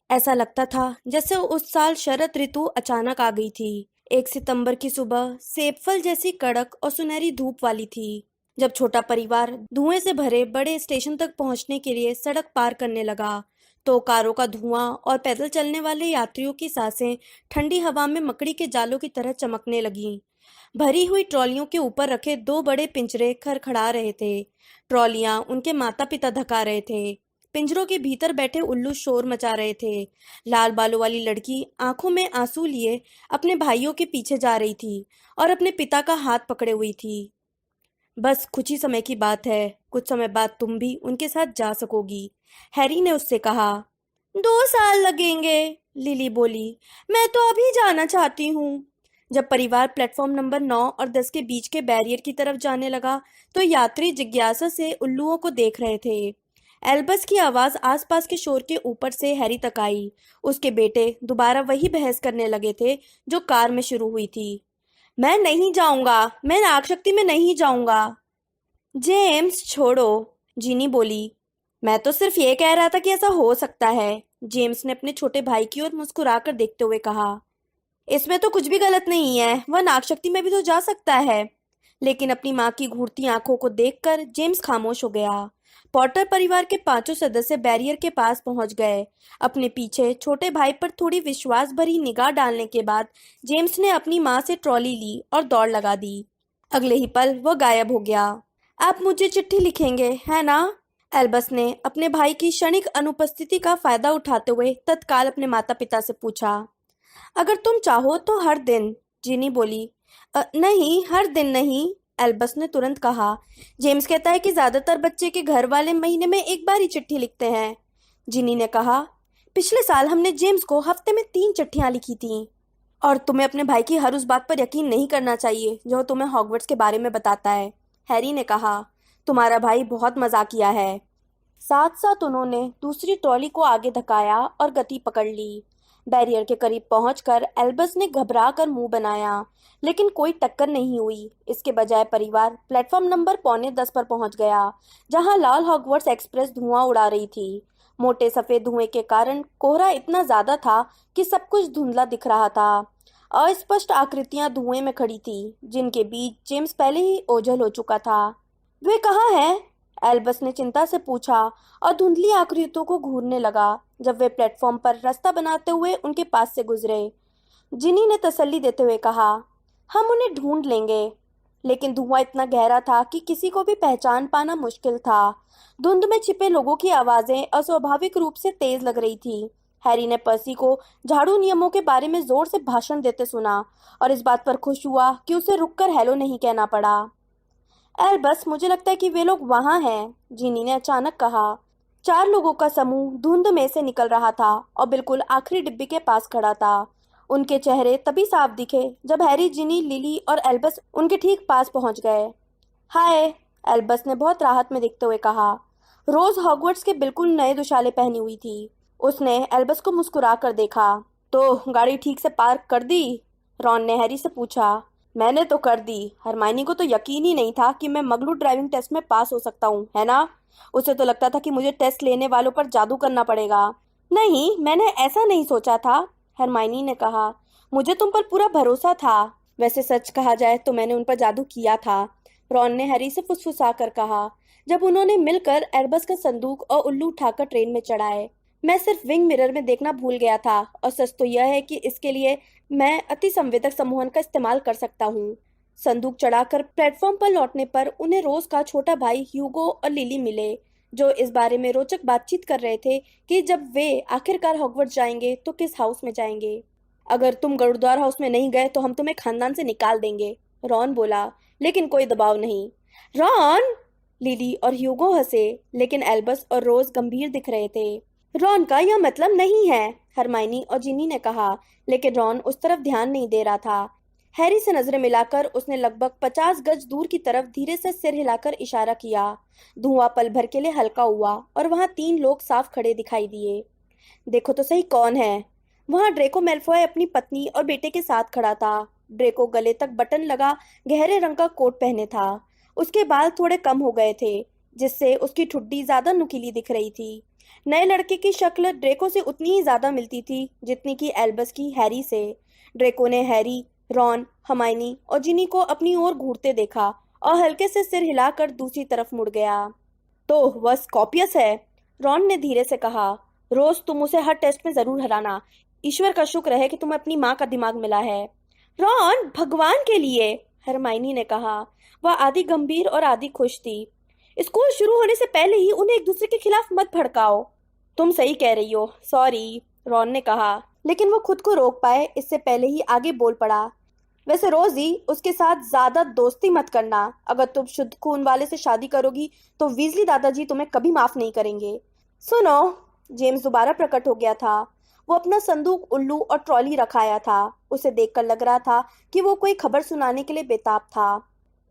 ऐसा लगता था जैसे उस साल शरद ऋतु अचानक आ गई थी। 1 सितंबर की सुबह सेब फल जैसी कड़क और सुनहरी धूप वाली थी। जब छोटा परिवार धुएं से भरे बड़े स्टेशन तक पहुंचने के लिए सड़क पार करने लगा, तो कारों का धुआं और पैदल चलने वाले यात्रियों की सांसें ठंडी हवा में मकड़ी के जालों की तरह चमकने लगीं। भरी हुई ट्रॉलियों के ऊपर रखे दो बड़े पिंजरे खड़खड़ा रहे थे। ट्रॉलियां उनके माता पिता धका रहे थे। पिंजरों के भीतर बैठे उल्लू शोर मचा रहे थे। लाल बालों वाली लड़की आंखों में आंसू लिए अपने भाइयों के पीछे जा रही थी और अपने पिता का हाथ पकड़े हुई थी। बस कुछ ही समय की बात है, कुछ समय बाद तुम भी उनके साथ जा सकोगी, हैरी ने उससे कहा। 2 साल लगेंगे, लिली बोली। मैं तो अभी जाना चाहती हूँ। जब परिवार प्लेटफॉर्म नंबर 9 और 10 के बीच के बैरियर की तरफ जाने लगा, तो यात्री जिज्ञासा से उल्लुओं को देख रहे थे। एल्बस की आवाज आसपास के शोर के ऊपर से हैरी तक आई। उसके बेटे दोबारा वही बहस करने लगे थे जो कार में शुरू हुई थी। मैं नहीं जाऊंगा, मैं नागशक्ति में नहीं जाऊंगा। जेम्स छोड़ो, जीनी बोली। मैं तो सिर्फ ये कह रहा था कि ऐसा हो सकता है, जेम्स ने अपने छोटे भाई की ओर मुस्कुराकर देखते हुए कहा। इसमें तो कुछ भी गलत नहीं है, वह नागशक्ति में भी तो जा सकता है। लेकिन अपनी माँ की घूरती आंखों को देखकर जेम्स खामोश हो गया। पॉटर परिवार के पांचों सदस्य बैरियर के पास पहुंच गए। अपने पीछे छोटे भाई पर थोड़ी विश्वास भरी निगाह डालने के बाद जेम्स ने अपनी माँ से ट्रॉली ली और दौड़ लगा दी। अगले ही पल वह गायब हो गया। आप मुझे चिट्ठी लिखेंगे, है ना? एल्बस ने अपने भाई की क्षणिक अनुपस्थिति का फायदा उठाते हुए तत्काल अपने माता पिता से पूछा। अगर तुम चाहो तो हर दिन, जीनी बोली। नहीं, हर दिन नहीं, एल्बस ने तुरंत कहा। जेम्स कहता है कि ज्यादातर बच्चे के घर वाले महीने में एक बार ही चिट्ठी लिखते हैं, जीनी ने कहा। पिछले साल हमने जेम्स को हफ्ते में 3 चिट्ठियां लिखी थीं। और तुम्हें अपने भाई की हर उस बात पर यकीन नहीं करना चाहिए जो तुम्हें हॉगवर्ट्स के बारे में बताता है, हैरी ने कहा। तुम्हारा भाई बहुत मजाकिया है। साथ साथ उन्होंने दूसरी ट्रॉली को आगे धकाया और गति पकड़ ली। बैरियर के करीब पहुंचकर एल्बस ने घबरा कर मुंह बनाया, लेकिन कोई टक्कर नहीं हुई। इसके बजाय परिवार प्लेटफॉर्म नंबर 9:45 पर पहुंच गया, जहां लाल हॉगवर्ट्स एक्सप्रेस धुआं उड़ा रही थी। मोटे सफेद धुएं के कारण कोहरा इतना ज्यादा था कि सब कुछ धुंधला दिख रहा था। अस्पष्ट आकृतियां धुएं में खड़ी थी, जिनके बीच जेम्स पहले ही ओझल हो चुका था। वे कहाँ हैं? एल्बस ने चिंता से पूछा और धुंधली आकृतियों को घूरने लगा। जब वे प्लेटफॉर्म पर रास्ता बनाते हुए उनके पास से गुजरे, जिनी ने तसल्ली देते हुए कहा, हम उन्हें ढूंढ लेंगे। लेकिन धुआं इतना गहरा था कि किसी को भी पहचान पाना मुश्किल था। धुंध में छिपे लोगों की आवाजें अस्वाभाविक रूप से तेज लग रही थी। हैरी ने पर्सी को झाड़ू नियमों के बारे में जोर से भाषण देते सुना और इस बात पर खुश हुआ कि उसे रुककर हेलो नहीं कहना पड़ा। एल्बस, मुझे लगता है कि वे लोग वहां हैं, जीनी ने अचानक कहा। 4 लोगों का समूह धुंध में से निकल रहा था और बिल्कुल आखिरी डिब्बे के पास खड़ा था। उनके चेहरे तभी साफ दिखे जब हैरी, जिनी, लिली और एल्बस उनके ठीक पास पहुंच गए। हाय, एल्बस ने बहुत राहत में दिखते हुए कहा। रोज हॉगवर्ट्स के बिल्कुल नए दुशाले पहनी हुई थी। उसने एल्बस को मुस्कुरा कर देखा। तो गाड़ी ठीक से पार्क कर दी? रॉन ने हैरी से पूछा। मैंने तो कर दी। हरमाइनी को तो यकीन ही नहीं था कि मैं मगलू ड्राइविंग टेस्ट में पास हो सकता हूँ, है ना? उसे तो लगता था कि मुझे टेस्ट लेने वालों पर जादू करना पड़ेगा। नहीं, मैंने ऐसा नहीं सोचा था, हरमाइनी ने कहा। मुझे तुम पर पूरा भरोसा था। वैसे सच कहा जाए तो मैंने उन पर जादू किया था, रॉन ने हैरी से फुसफुसा कर कहा, जब उन्होंने मिलकर एल्बस का संदूक और उल्लू उठाकर ट्रेन में चढ़ाए। मैं सिर्फ विंग मिरर में देखना भूल गया था, और सच तो यह है कि इसके लिए मैं अति संवेदक समूहन का इस्तेमाल कर सकता हूँ। संदूक चढ़ाकर प्लेटफॉर्म पर लौटने पर उन्हें रोज का छोटा भाई ह्यूगो और लिली मिले, जो इस बारे में रोचक बातचीत कर रहे थे कि जब वे आखिरकार हॉगवर्ट्स जाएंगे तो किस हाउस में जाएंगे। अगर तुम गरुड़द्वार हाउस में नहीं गए तो हम तुम्हें खानदान से निकाल देंगे, रॉन बोला, लेकिन कोई दबाव नहीं। रॉन! लिली और ह्यूगो हंसे, लेकिन एल्बस और रोज गंभीर दिख रहे थे। रॉन का यह मतलब नहीं है, हरमाइनी और जिनी ने कहा, लेकिन रॉन उस तरफ ध्यान नहीं दे रहा था। हैरी से नजरें मिलाकर उसने लगभग 50 गज दूर की तरफ धीरे से सिर हिलाकर इशारा किया। धुआं पल भर के लिए हल्का हुआ और वहां 3 लोग साफ खड़े दिखाई दिए। देखो तो सही कौन है। वहां ड्रेको मैल्फॉय अपनी पत्नी और बेटे के साथ खड़ा था। ड्रेको गले तक बटन लगा गहरे रंग का कोट पहने था। उसके बाल थोड़े कम हो गए थे, जिससे उसकी ठुड्डी ज्यादा नुकीली दिख रही थी। नए लड़के की शक्ल ड्रेको से उतनी ही ज्यादा मिलती थी जितनी कि एल्बस की हैरी से। ड्रेको ने हैरी, रॉन, हमाइनी और जिनी को अपनी ओर घूरते देखा और हल्के से सिर हिलाकर दूसरी तरफ मुड़ गया। तो वह स्कॉर्पियस है, रॉन ने धीरे से कहा। रोज तुम उसे हर टेस्ट में जरूर हराना। ईश्वर का शुक्र है कि तुम्हें अपनी माँ का दिमाग मिला है। रॉन, भगवान के लिए, हरमाइनी ने कहा। वह आधी गंभीर और आधी खुश थी। स्कूल शुरू होने से पहले ही उन्हें एक दूसरे के खिलाफ मत भड़काओ। तुम सही कह रही हो, सॉरी, रॉन ने कहा, लेकिन वो खुद को रोक पाए इससे पहले ही आगे बोल पड़ा। वैसे रोजी, उसके साथ ज्यादा दोस्ती मत करना। अगर तुम शुद्ध खून वाले से शादी करोगी तो वीजली दादाजी तुम्हें कभी माफ नहीं करेंगे। सुनो, जेम्स दोबारा प्रकट हो गया था। वो अपना संदूक, उल्लू और ट्रॉली रखाया था। उसे देखकर लग रहा था कि वो कोई खबर सुनाने के लिए बेताब था।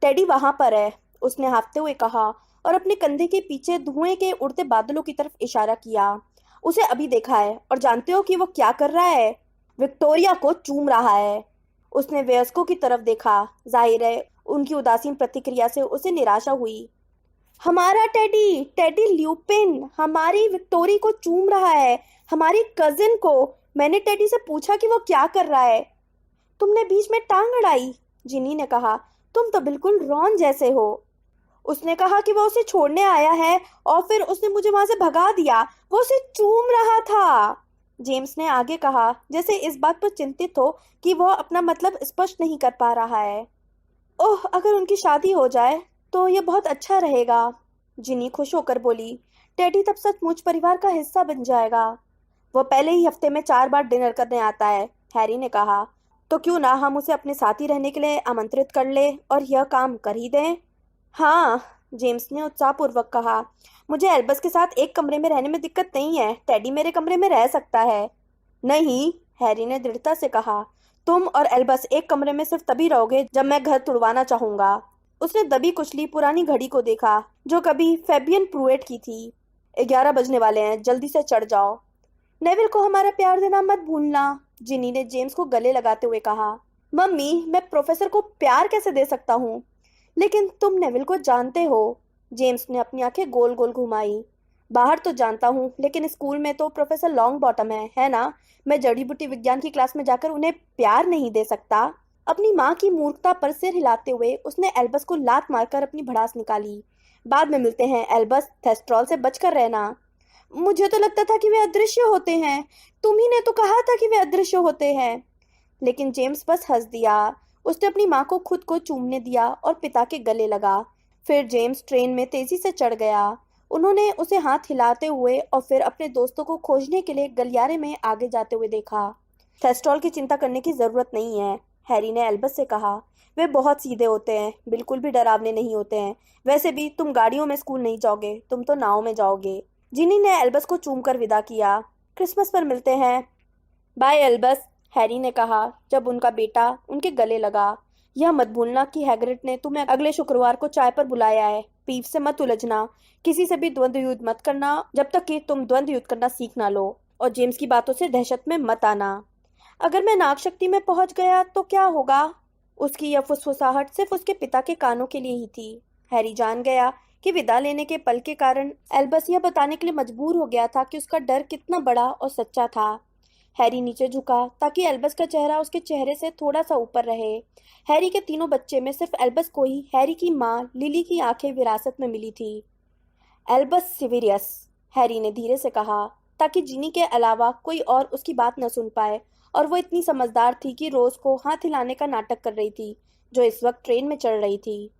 टेडी वहां पर है, उसने हाँफते हुए कहा और अपने कंधे के पीछे धुएं के उड़ते बादलों की तरफ इशारा किया। उसे अभी देखा है और जानते हो कि वो क्या कर रहा है? विक्टोरिया को चूम रहा है। उसने वयस्कों की तरफ देखा। जाहिर है उनकी उदासीन प्रतिक्रिया से उसे निराशा हुई। हमारा टेडी, टेडी ल्यूपिन, हमारी विक्टोरी को चूम रहा है, हमारी कजिन को। मैंने टेडी से पूछा कि वो क्या कर रहा है। तुमने बीच में टांग अड़ाई, जिनी ने कहा। तुम तो बिल्कुल रॉन जैसे हो। उसने कहा कि वो उसे छोड़ने आया है और फिर उसने मुझे वहां से भगा दिया। वो उसे चूम रहा था, जेम्स ने आगे कहा, जैसे इस बात पर चिंतित हो कि वह अपना मतलब स्पष्ट नहीं कर पा रहा है। ओह, अगर उनकी शादी हो जाए तो यह बहुत अच्छा रहेगा, जिनी खुश होकर बोली। टेडी तब सचमुच परिवार का हिस्सा बन जाएगा। वह पहले ही हफ्ते में 4 बार डिनर करने आता है, हैरी ने कहा। तो क्यों ना हम उसे अपने साथी रहने के लिए आमंत्रित कर ले और यह काम कर ही दें। हाँ, जेम्स ने उत्साहपूर्वक कहा। मुझे एल्बस के साथ एक कमरे में रहने में दिक्कत नहीं है। टेडी मेरे कमरे में रह सकता है। नहीं, हैरी ने दृढ़ता से कहा। तुम और एल्बस एक कमरे में सिर्फ तभी रहोगे जब मैं घर तुड़वाना चाहूंगा। उसने दबी कुचली पुरानी घड़ी को देखा जो कभी फेबियन प्रूएट की थी। 11 बजने वाले हैं, जल्दी से चढ़ जाओ। नेविल को हमारा प्यार देना मत भूलना, जिनी ने जेम्स को गले लगाते हुए कहा। मम्मी, मैं प्रोफेसर को प्यार कैसे दे सकता हूँ? लेकिन तुम नेविल को जानते हो, जेम्स ने अपनी आंखें गोल गोल घुमाई। बाहर तो जानता हूँ, लेकिन स्कूल में तो प्रोफेसर लॉन्ग बॉटम है ना? मैं जड़ी बूटी विज्ञान की क्लास में जाकर उन्हें प्यार नहीं दे सकता। अपनी माँ की मूर्खता पर सिर हिलाते हुए उसने एल्बस को लात मारकर अपनी भड़ास निकाली। बाद में मिलते हैं एल्बस, थेस्ट्रॉल से बचकर रहना। मुझे तो लगता था कि वे अदृश्य होते हैं। तुम ही ने तो कहा था कि वे अदृश्य होते हैं। लेकिन जेम्स बस हंस दिया। उसने अपनी माँ को खुद को चूमने दिया और पिता के गले लगा। फिर जेम्स ट्रेन में तेजी से चढ़ गया। उन्होंने उसे हाथ हिलाते हुए और फिर अपने दोस्तों को खोजने के लिए गलियारे में आगे जाते हुए देखा। थेस्ट्रॉल की चिंता करने की जरूरत नहीं है, हैरी ने एल्बस से कहा। वे बहुत सीधे होते हैं, बिल्कुल भी डरावने नहीं होते हैं। वैसे भी तुम गाड़ियों में स्कूल नहीं जाओगे, तुम तो नाव में जाओगे। जिनी ने एल्बस को चूमकर विदा किया। क्रिसमस पर मिलते हैं। बाय एल्बस, हैरी ने कहा जब उनका बेटा उनके गले लगा। यह मत भूलना कि हैग्रिड ने तुम्हें अगले शुक्रवार को चाय पर बुलाया है। पीव से मत उलझना, किसी से भी द्वंद्व युद्ध मत करना जब तक कि तुम द्वंद्व युद्ध करना सीख ना लो, और जेम्स की बातों से दहशत में मत आना। अगर मैं नाग शक्ति में पहुंच गया तो क्या होगा? उसकी यह फुसफुसाहट सिर्फ उसके पिता के कानों के लिए ही थी। हैरी जान गया कि विदा लेने के पल के कारण एल्बस यह बताने के लिए मजबूर हो गया था कि उसका डर कितना बड़ा और सच्चा था। हैरी नीचे झुका ताकि एल्बस का चेहरा उसके चेहरे से थोड़ा सा ऊपर रहे। हैरी के तीनों बच्चे में सिर्फ एल्बस को ही हैरी की माँ लिली की आंखें विरासत में मिली थी। एल्बस सिविरियस, हैरी ने धीरे से कहा, ताकि जिनी के अलावा कोई और उसकी बात न सुन पाए, और वो इतनी समझदार थी कि रोज को हाथ हिलाने का नाटक कर रही थी जो इस वक्त ट्रेन में चढ़ रही थी।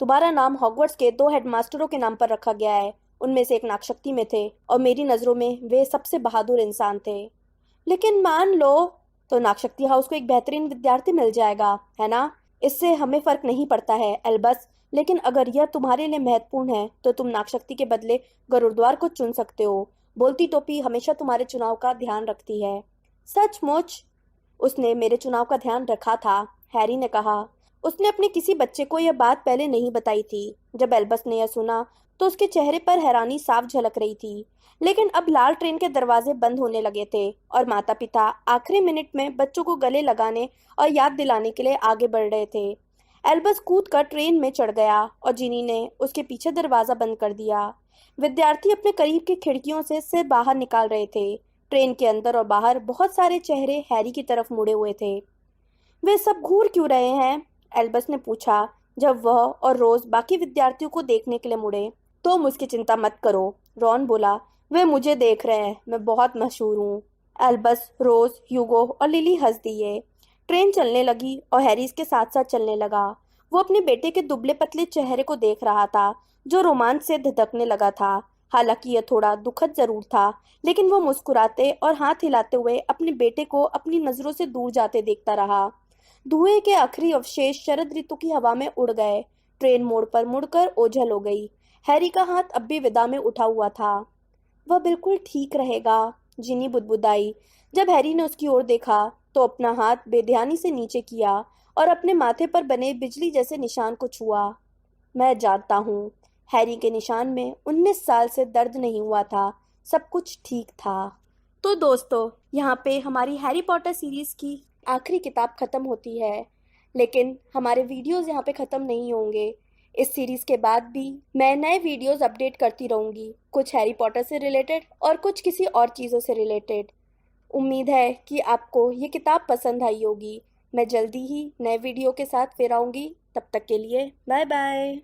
तुम्हारा नाम हॉगवर्ट्स के 2 हेडमास्टरों के नाम पर रखा गया है। उनमें से एक नागशक्ति में थे और मेरी नजरों में वे सबसे बहादुर इंसान थे। लेकिन मान लो तो नागशक्ति हाउस को एक बेहतरीन विद्यार्थी मिल जाएगा, है ना? इससे हमें फर्क नहीं पड़ता है एल्बस, लेकिन अगर यह तुम्हारे लिए महत्वपूर्ण है तो तुम नागशक्ति के बदले गरुड़द्वार को चुन सकते हो। बोलती टोपी हमेशा तुम्हारे चुनाव का ध्यान रखती है। सचमुच? उसने मेरे चुनाव का ध्यान रखा था, हैरी ने कहा। उसने अपने किसी बच्चे को यह बात पहले नहीं बताई थी। जब एल्बस ने यह सुना तो उसके चेहरे पर हैरानी साफ झलक रही थी। लेकिन अब लाल ट्रेन के दरवाजे बंद होने लगे थे और माता पिता आखिरी मिनट में बच्चों को गले लगाने और याद दिलाने के लिए आगे बढ़ रहे थे। एल्बस कूद कर ट्रेन में चढ़ गया और जिनी ने उसके पीछे दरवाजा बंद कर दिया। विद्यार्थी अपने करीब की खिड़कियों से सिर बाहर निकाल रहे थे। ट्रेन के अंदर और बाहर बहुत सारे चेहरे हैरी की तरफ मुड़े हुए थे। वे सब घूर क्यों रहे हैं? एल्बस ने पूछा जब वह और रोज बाकी विद्यार्थियों को देखने के लिए मुड़े। तुम उसकी चिंता मत करो, रॉन बोला। वे मुझे देख रहे हैं, मैं बहुत मशहूर हूँ। एल्बस, रोज, ह्यूगो और लिली हंस दिए। ट्रेन चलने लगी और हैरी इसके साथ साथ चलने लगा। वो अपने बेटे के दुबले पतले चेहरे को देख रहा था, जो रोमांच से धधकने लगा था। हालांकि यह थोड़ा दुखद जरूर था, लेकिन वो मुस्कुराते और हाथ हिलाते हुए अपने बेटे को अपनी नजरों से दूर जाते देखता रहा। धुएं के आखिरी अवशेष शरद ऋतु की हवा में उड़ गए। ट्रेन मोड़ पर मुड़कर ओझल हो गई। हैरी का हाथ अब भी विदा में उठा हुआ था। वह बिल्कुल ठीक रहेगा, जिनी बुदबुदाई। जब हैरी ने उसकी ओर देखा तो अपना हाथ बेध्यानी से नीचे किया और अपने माथे पर बने बिजली जैसे निशान को छुआ। मैं जानता हूँ, हैरी के निशान में 19 साल से दर्द नहीं हुआ था। सब कुछ ठीक था। तो दोस्तों, यहाँ पे हमारी हैरी पॉटर सीरीज की आखिरी किताब खत्म होती है, लेकिन हमारे वीडियोस यहाँ पे खत्म नहीं होंगे। इस सीरीज के बाद भी मैं नए वीडियोस अपडेट करती रहूँगी, कुछ हैरी पॉटर से रिलेटेड और कुछ किसी और चीज़ों से रिलेटेड। उम्मीद है कि आपको ये किताब पसंद आई होगी। मैं जल्दी ही नए वीडियो के साथ फिर आऊँगी। तब तक के लिए बाय बाय।